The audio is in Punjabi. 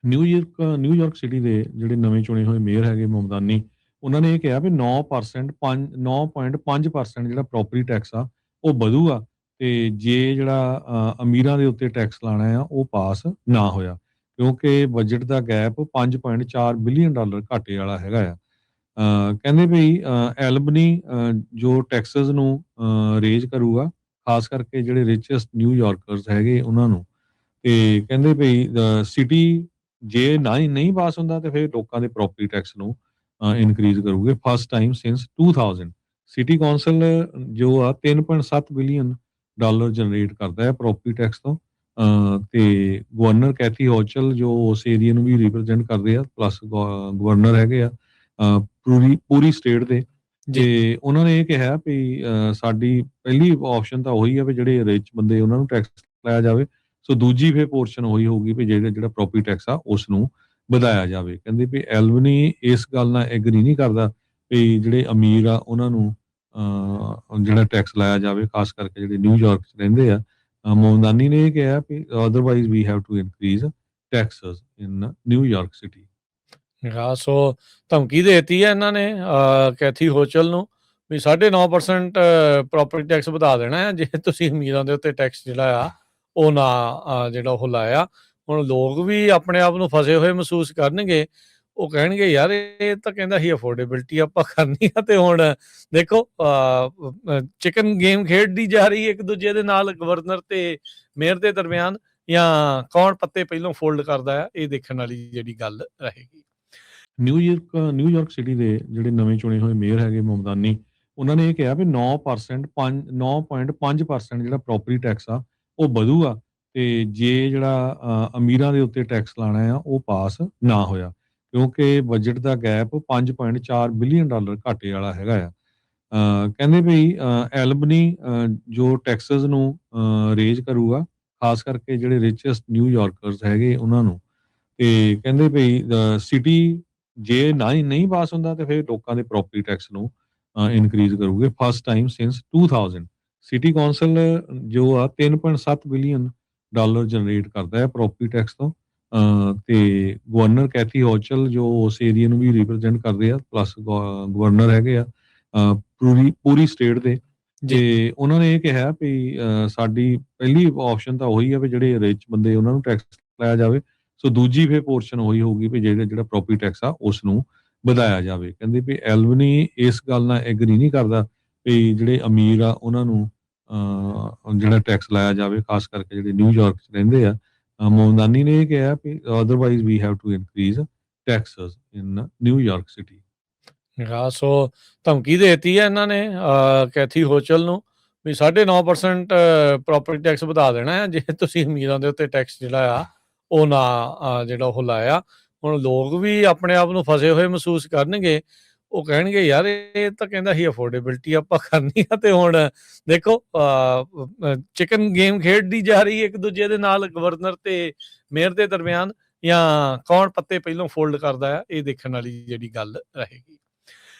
ਨਿਊਯਾਰਕ ਸਿਟੀ ਦੇ ਜਿਹੜੇ ਨਵੇਂ ਚੁਣੇ ਹੋਏ ਮੇਅਰ ਹੈਗੇ ਮਮਦਾਨੀ, ਉਹਨਾਂ ਨੇ ਇਹ ਕਿਹਾ ਵੀ 9% 9.5% ਜਿਹੜਾ ਪ੍ਰੋਪਰਟੀ ਟੈਕਸ ਆ, ਉਹ ਵਧੂਗਾ ਤੇ ਜੇ ਜਿਹੜਾ ਅਮੀਰਾਂ ਦੇ ਉੱਤੇ ਟੈਕਸ ਲਾਣਾ ਆ, ਉਹ ਪਾਸ ਨਾ ਹੋਇਆ। ਕਿਉਂਕਿ ਬਜਟ ਦਾ ਗੈਪ $5.4 ਬਿਲੀਅਨ ਘਾਟੇ ਵਾਲਾ ਹੈਗਾ ਆ। ਕਹਿੰਦੇ ਵੀ ਐਲਬਨੀ ਜੋ ਟੈਕਸਸ ਨੂੰ ਰੇਜ਼ ਕਰੂਗਾ, ਖਾਸ ਕਰਕੇ ਜਿਹੜੇ ਰਿਚੈਸਟ ਨਿਊਯਾਰਕਰਸ ਹੈਗੇ ਉਹਨਾਂ ਨੂੰ। ਤੇ ਕਹਿੰਦੇ ਭਈ ਸਿਟੀ ਜੇ ਨਾ ਹੀ ਨਹੀਂ ਪਾਸ ਹੁੰਦਾ ਤੇ ਫਿਰ ਲੋਕਾਂ ਦੇ ਪ੍ਰੋਪਰਟੀ ਟੈਕਸ ਨੂੰ ਇਨਕਰੀਜ਼ ਕਰੂਗੇ first time since 2000। City council ਜੋ ਆ 3.7 ਬਿਲੀਅਨ ਡਾਲਰ ਜਨਰੇਟ ਕਰਦਾ ਹੈ ਪ੍ਰੋਪਰਟੀ ਟੈਕਸ ਤੋਂ। ਤੇ ਗਵਰਨਰ ਕੈਥੀ ਹੋਚਲ ਜੋ ਉਸ ਏਰੀਆ ਨੂੰ ਵੀ ਰਿਪਰੈਜ਼ੈਂਟ ਕਰਦੇ ਆ, ਪਲੱਸ ਗਵਰਨਰ ਹੈਗੇ ਆ ਪੂਰੀ ਪੂਰੀ ਸਟੇਟ ਦੇ। ਜੀ ਤੇ ਉਹਨਾਂ ਨੇ ਇਹ ਕਿਹਾ ਵੀ ਸਾਡੀ ਪਹਿਲੀ ਆਪਸ਼ਨ ਤਾਂ ਉਹੀ ਆ ਵੀ ਜਿਹੜੇ ਰਿਚ ਬੰਦੇ ਉਹਨਾਂ ਨੂੰ ਟੈਕਸ ਲਾਇਆ ਜਾਵੇ। ਸੋ ਦੂਜੀ ਫਿਰ ਪੋਰਸ਼ਨ ਉਹੀ ਹੋਊਗੀ ਵੀ ਜਿਹੜਾ ਪ੍ਰੋਪਰਟੀ ਟੈਕਸ ਆ ਉਸ ਨੂੰ ਵਧਾਇਆ ਜਾਵੇ। ਕਹਿੰਦੇ ਵੀ ਐਲਬਨੀ ਇਸ ਗੱਲ ਨਾਲ ਐਗਰੀ ਨਹੀਂ ਕਰਦਾ ਵੀ ਜਿਹੜੇ ਅਮੀਰ ਆ ਉਹਨਾਂ ਨੂੰ ਜਿਹੜਾ ਟੈਕਸ ਲਾਇਆ ਜਾਵੇ, ਖਾਸ ਕਰਕੇ ਜਿਹੜੇ ਨਿਊਯਾਰਕ 'ਚ ਰਹਿੰਦੇ ਆ। ਮੋਮਦਾਨੀ ਨੇ ਇਹ ਕਿਹਾ ਵੀ otherwise we have to increase taxes in New York city. ਹਾਂ, ਸੋ ਧਮਕੀ ਦੇਤੀ ਹੈ ਇਹਨਾਂ ਨੇ ਕੈਥੀ ਹੋਚਲ ਨੂੰ ਵੀ 9.5% ਪ੍ਰੋਪਰਟੀ ਟੈਕਸ ਵਧਾ ਦੇਣਾ ਹੈ ਜੇ ਤੁਸੀਂ ਅਮੀਰਾਂ ਦੇ ਉੱਤੇ ਟੈਕਸ ਜਿਹੜਾ ਆ ਉਹ ਨਾ ਜਿਹੜਾ ਉਹ ਲਾਇਆ। ਹੁਣ ਲੋਕ ਵੀ ਆਪਣੇ ਆਪ ਨੂੰ ਫਸੇ ਹੋਏ ਮਹਿਸੂਸ ਕਰਨਗੇ। ਉਹ ਕਹਿਣਗੇ ਯਾਰ ਇਹ ਤਾਂ ਕਹਿੰਦਾ ਸੀ ਅਫੋਰਡੇਬਿਲਟੀ ਆਪਾਂ ਕਰਨੀ ਆ, ਤੇ ਹੁਣ ਦੇਖੋ ਚਿਕਨ ਗੇਮ ਖੇਡਦੀ ਜਾ ਰਹੀ ਇੱਕ ਦੂਜੇ ਦੇ ਨਾਲ, ਗਵਰਨਰ ਤੇ ਮੇਅਰ ਦੇ ਦਰਮਿਆਨ, ਜਾਂ ਕੌਣ ਪੱਤੇ ਪਹਿਲੋਂ ਫੋਲਡ ਕਰਦਾ ਆ, ਇਹ ਦੇਖਣ ਵਾਲੀ ਜਿਹੜੀ ਗੱਲ ਰਹੇਗੀ। ਨਿਊਯਾਰਕ ਸਿਟੀ ਦੇ ਜਿਹੜੇ ਨਵੇਂ ਚੁਣੇ ਹੋਏ ਮੇਅਰ ਹੈਗੇ ਮਮਦਾਨੀ, ਉਹਨਾਂ ਨੇ ਇਹ ਕਿਹਾ ਵੀ 9.5% ਜਿਹੜਾ ਪ੍ਰੋਪਰਟੀ ਟੈਕਸ ਆ, ਉਹ ਵਧੂਗਾ ਤੇ ਜੇ ਜਿਹੜਾ ਅਮੀਰਾਂ ਦੇ ਉੱਤੇ ਟੈਕਸ ਲਾਣਾ ਆ, ਉਹ ਪਾਸ ਨਾ ਹੋਇਆ। ਕਿਉਂਕਿ ਬਜਟ ਦਾ ਗੈਪ $5.4 ਬਿਲੀਅਨ ਘਾਟੇ ਵਾਲਾ ਹੈਗਾ ਆ। ਕਹਿੰਦੇ ਵੀ ਐਲਬਨੀ ਜੋ ਟੈਕਸਸ ਨੂੰ ਰੇਜ਼ ਕਰੂਗਾ, ਖਾਸ ਕਰਕੇ ਜਿਹੜੇ ਰਿਚੈਸਟ ਨਿਊਯਾਰਕਰਸ ਹੈਗੇ ਉਹਨਾਂ ਨੂੰ। ਤੇ ਕਹਿੰਦੇ ਵੀ ਸਿਟੀ ਜੇ ਨਾ ਹੀ ਨਹੀਂ ਪਾਸ ਹੁੰਦਾ ਤੇ ਫਿਰ ਲੋਕਾਂ ਦੇ ਪ੍ਰੋਪਰਟੀ ਟੈਕਸ ਨੂੰ ਇਨਕਰੀਜ਼ ਕਰੂਗੇ first time since 2000। City council ਜੋ ਆ 3.7 ਬਿਲੀਅਨ ਡਾਲਰ ਜਨਰੇਟ ਕਰਦਾ ਹੈ ਪ੍ਰੋਪਰਟੀ ਟੈਕਸ ਤੋਂ। ਤੇ ਗਵਰਨਰ ਕੈਥੀ ਹੋਚਲ ਜੋ ਉਸ ਏਰੀਆ ਨੂੰ ਵੀ ਰਿਪਰੈਜ਼ੈਂਟ ਕਰਦੇ ਆ, ਪਲੱਸ ਗਵਰਨਰ ਹੈਗੇ ਆ ਪੂਰੀ ਪੂਰੀ ਸਟੇਟ ਦੇ। ਜੀ ਤੇ ਉਹਨਾਂ ਨੇ ਇਹ ਕਿਹਾ ਵੀ ਸਾਡੀ ਪਹਿਲੀ ਆਪਸ਼ਨ ਤਾਂ ਉਹੀ ਆ ਵੀ ਜਿਹੜੇ ਰਿਚ ਬੰਦੇ ਉਹਨਾਂ ਨੂੰ ਟੈਕਸ ਲਾਇਆ ਜਾਵੇ। ਸੋ ਦੂਜੀ ਫਿਰ ਪੋਰਸ਼ਨ ਉਹੀ ਹੋਊਗੀ ਵੀ ਜਿਹੜਾ ਪ੍ਰੋਪਰਟੀ ਟੈਕਸ ਆ ਉਸ ਨੂੰ ਵਧਾਇਆ ਜਾਵੇ। ਕਹਿੰਦੇ ਵੀ ਐਲਬਨੀ ਇਸ ਗੱਲ ਨਾਲ ਐਗਰੀ ਨਹੀਂ ਕਰਦਾ ਵੀ ਜਿਹੜੇ ਅਮੀਰ ਆ ਉਹਨਾਂ ਨੂੰ ਜਿਹੜਾ ਟੈਕਸ ਲਾਇਆ ਜਾਵੇ, ਖਾਸ ਕਰਕੇ ਜਿਹੜੇ ਨਿਊਯਾਰਕ 'ਚ ਰਹਿੰਦੇ ਆ। ਮੋਮਦਾਨੀ ਨੇ ਇਹ ਕਿਹਾ ਵੀ otherwise we have to increase taxes in New York city. ਹਾਂ, ਸੋ ਧਮਕੀ ਦੇਤੀ ਹੈ ਇਹਨਾਂ ਨੇ ਕੈਥੀ ਹੋਚਲ ਨੂੰ ਵੀ 9.5% ਪ੍ਰੋਪਰਟੀ ਟੈਕਸ ਵਧਾ ਦੇਣਾ ਹੈ ਜੇ ਤੁਸੀਂ ਅਮੀਰਾਂ ਦੇ ਉੱਤੇ ਟੈਕਸ ਜਿਹੜਾ ਆ ਉਹ ਨਾ ਜਿਹੜਾ ਉਹ ਲਾਇਆ। ਹੁਣ ਲੋਕ ਵੀ ਆਪਣੇ ਆਪ ਨੂੰ ਫਸੇ ਹੋਏ ਮਹਿਸੂਸ ਕਰਨਗੇ। ਉਹ ਕਹਿਣਗੇ ਯਾਰ ਇਹ ਤਾਂ ਕਹਿੰਦਾ ਸੀ ਅਫੋਰਡੇਬਿਲਟੀ ਆਪਾਂ ਕਰਨੀ ਆ, ਤੇ ਹੁਣ ਦੇਖੋ ਚਿਕਨ ਗੇਮ ਖੇਡਦੀ ਜਾ ਰਹੀ ਇੱਕ ਦੂਜੇ ਦੇ ਨਾਲ, ਗਵਰਨਰ ਤੇ ਮੇਅਰ ਦੇ ਦਰਮਿਆਨ, ਜਾਂ ਕੌਣ ਪੱਤੇ ਪਹਿਲੋਂ ਫੋਲਡ ਕਰਦਾ ਆ, ਇਹ ਦੇਖਣ ਵਾਲੀ ਜਿਹੜੀ ਗੱਲ ਰਹੇਗੀ।